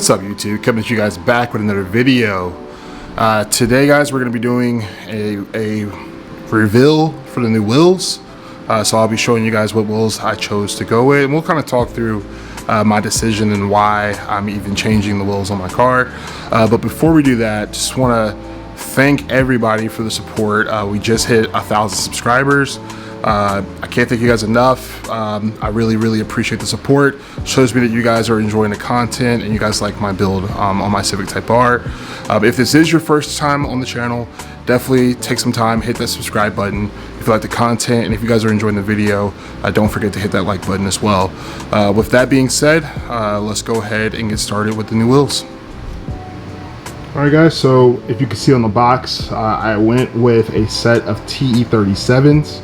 What's up, YouTube? Coming to you guys back with another video. Today, guys, we're going to be doing a reveal for the new wheels. So I'll be showing you guys what wheels I chose to go with, and we'll kind of talk through my decision and why I'm even changing the wheels on my car. But before we do that, just want to thank everybody for the support. We just hit 1,000 subscribers. I can't thank you guys enough. I really appreciate the support. Shows me that you guys are enjoying the content and you guys like my build on my Civic Type R. If this is your first time on the channel, definitely take some time, hit that subscribe button if you like the content, and if you guys are enjoying the video, don't forget to hit that like button as well. With that being said, let's go ahead and get started with the new wheels. Alright guys, so if you can see on the box, I went with a set of TE37s.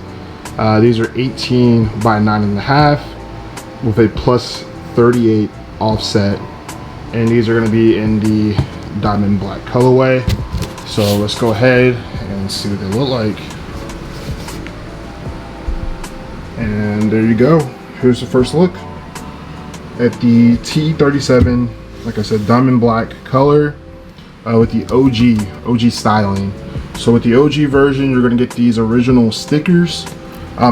These are 18 by 9.5 with a plus 38 offset, and these are going to be in the diamond black colorway. So let's go ahead and see what they look like. And there you go. Here's the first look at the TE37, like I said, diamond black color with the OG styling. So with the OG version, you're going to get these original stickers.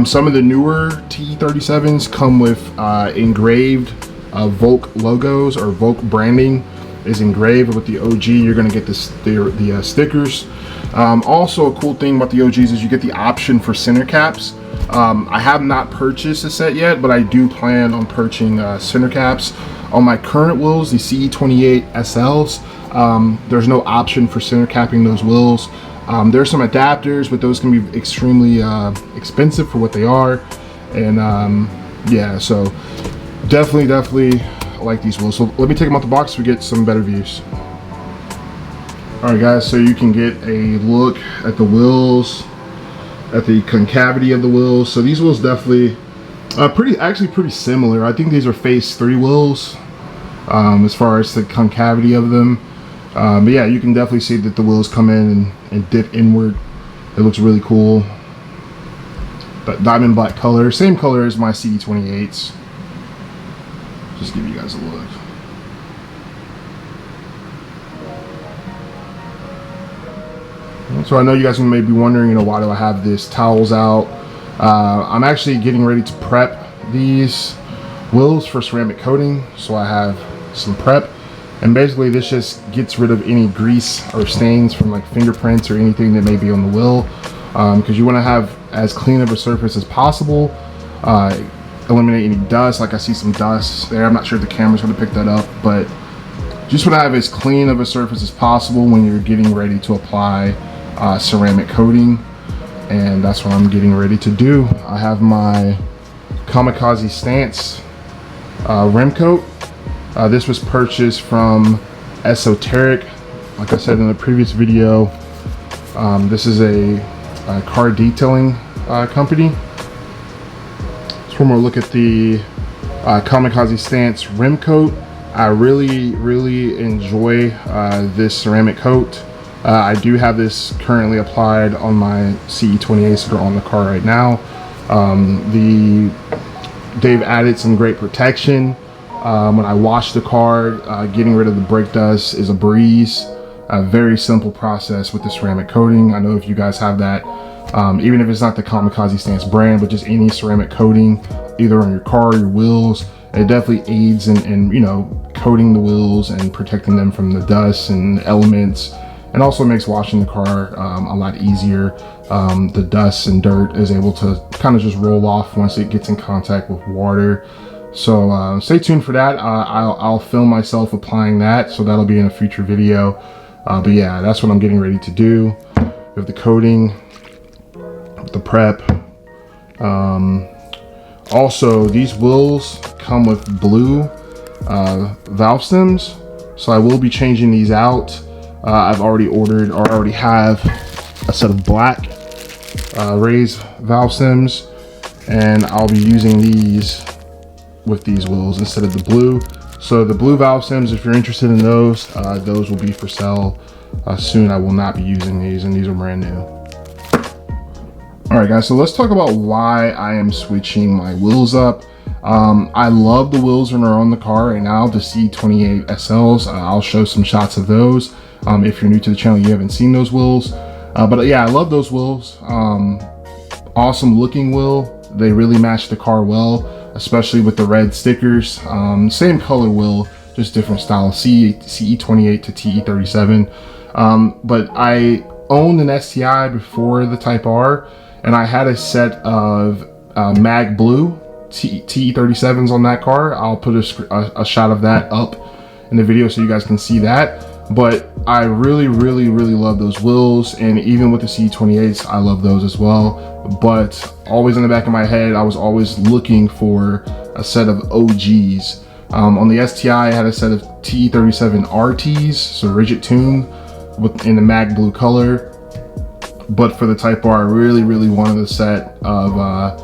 Some of the newer TE37s come with engraved Volk logos, or Volk branding is engraved. With the OG, you're going to get the stickers. Also, a cool thing about the OGs is you get the option for center caps. I have not purchased a set yet, but I do plan on purchasing center caps. On my current wheels, the CE28 SLs, there's no option for center capping those wheels. There's some adapters, but those can be extremely expensive for what they are. And yeah, so definitely like these wheels. So let me take them out the box so we get some better views. Alright guys, so you can get a look at the wheels, at the concavity of the wheels. So these wheels definitely actually pretty similar. I think these are phase 3 wheels as far as the concavity of them. But yeah, you can definitely see that the wheels come in and dip inward. It looks really cool. But diamond black color, same color as my CE28s. Just give you guys a look. So I know you guys may be wondering, you know, why do I have this towels out? I'm actually getting ready to prep these wheels for ceramic coating, so I have some prep. And basically this just gets rid of any grease or stains from like fingerprints or anything that may be on the wheel, because you want to have as clean of a surface as possible, eliminate any dust. Like I see some dust there, I'm not sure if the camera's going to pick that up, but just want to have as clean of a surface as possible when you're getting ready to apply ceramic coating. And that's what I'm getting ready to do. I have my Kamikaze Stance rim coat. This was purchased from Esoteric. Like I said in the previous video, this is a car detailing company. So one more look at the Kamikaze Stance rim coat. I really enjoy this ceramic coat. I do have this currently applied on my CE28s that are on the car right now. They've added some great protection. When I wash the car, getting rid of the brake dust is a breeze. A very simple process with the ceramic coating. I know if you guys have that, even if it's not the Kamikaze Stance brand, but just any ceramic coating, either on your car or your wheels, it definitely aids in you know, coating the wheels and protecting them from the dust and elements, and also makes washing the car a lot easier. The dust and dirt is able to kind of just roll off once it gets in contact with water. So stay tuned for that. I'll film myself applying that, so that'll be in a future video. But yeah, that's what I'm getting ready to do with the coating, the prep. Also, these wheels come with blue valve stems, so I will be changing these out. I've already ordered, or already have, a set of black raised valve stems, and I'll be using these with these wheels instead of the blue. So the blue valve stems, if you're interested in those will be for sale soon. I will not be using these, and these are brand new. All right guys, so let's talk about why I am switching my wheels up. I love the wheels when they're on the car right now, the C28 SLs. I'll show some shots of those. If you're new to the channel, you haven't seen those wheels. But yeah, I love those wheels. Awesome looking wheel. They really match the car well, especially with the red stickers. Same color wheel, just different style, CE28 to TE37. But I owned an STI before the Type R, and I had a set of mag blue TE37s on that car. I'll put a shot of that up in the video so you guys can see that. But I really love those wheels, and even with the C28s, I love those as well. But always in the back of my head, I was always looking for a set of OGs. On the STI, I had a set of TE37 RTs, so rigid tuned, in the mag blue color. But for the Type R, I really wanted a set of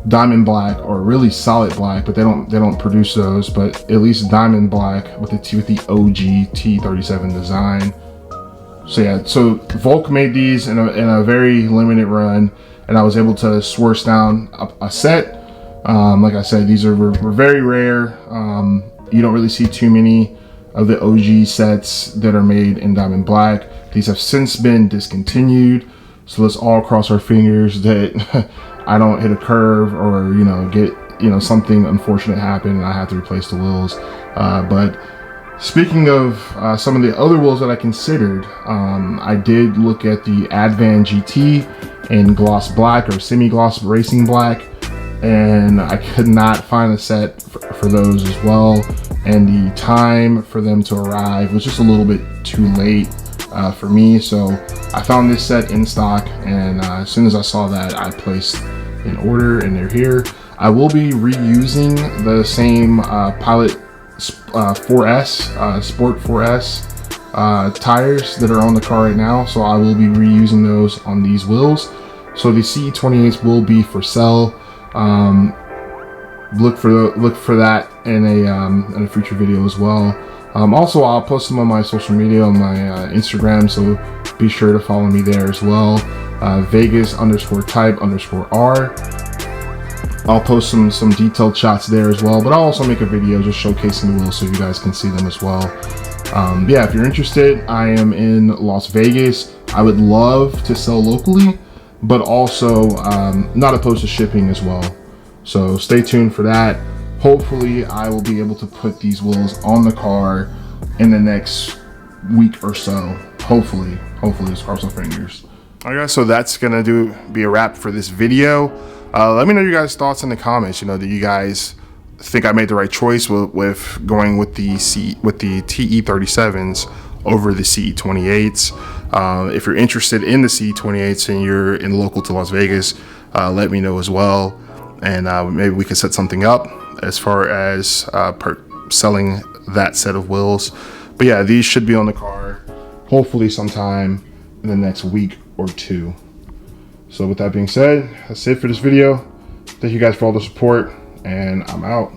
diamond black, or really solid black, but they don't produce those, but at least diamond black with the OG T37 design. So yeah, so Volk made these in a very limited run, and I was able to source down a set. Like I said, these were very rare. You don't really see too many of the OG sets that are made in diamond black. These have since been discontinued, so let's all cross our fingers that I don't hit a curve, or get something unfortunate happen and I have to replace the wheels. But speaking of some of the other wheels that I considered, I did look at the Advan GT in gloss black, or semi-gloss racing black, and I could not find a set for those as well, and the time for them to arrive was just a little bit too late for me. So I found this set in stock, and as soon as I saw that, I placed an order, and they're here. I will be reusing the same Pilot 4S, Sport 4S tires that are on the car right now, so I will be reusing those on these wheels. So the CE28s will be for sale. Look for that in a future video as well. Also, I'll post them on my social media, on my Instagram, so be sure to follow me there as well. Vegas_type_R. I'll post some detailed shots there as well, but I'll also make a video just showcasing the wheels so you guys can see them as well. Yeah, if you're interested, I am in Las Vegas. I would love to sell locally, but also not opposed to shipping as well. So stay tuned for that. Hopefully I will be able to put these wheels on the car in the next week or so. Hopefully, just cross our fingers. All right guys, so that's gonna be a wrap for this video. Let me know your guys' thoughts in the comments. Do you guys think I made the right choice with going with the TE37s over the CE28s? If you're interested in the CE28s and you're local to Las Vegas, let me know as well, and maybe we can set something up as far as selling that set of wheels. But yeah, these should be on the car hopefully sometime in the next week or two. So with that being said, that's it for this video. Thank you guys for all the support, and I'm out.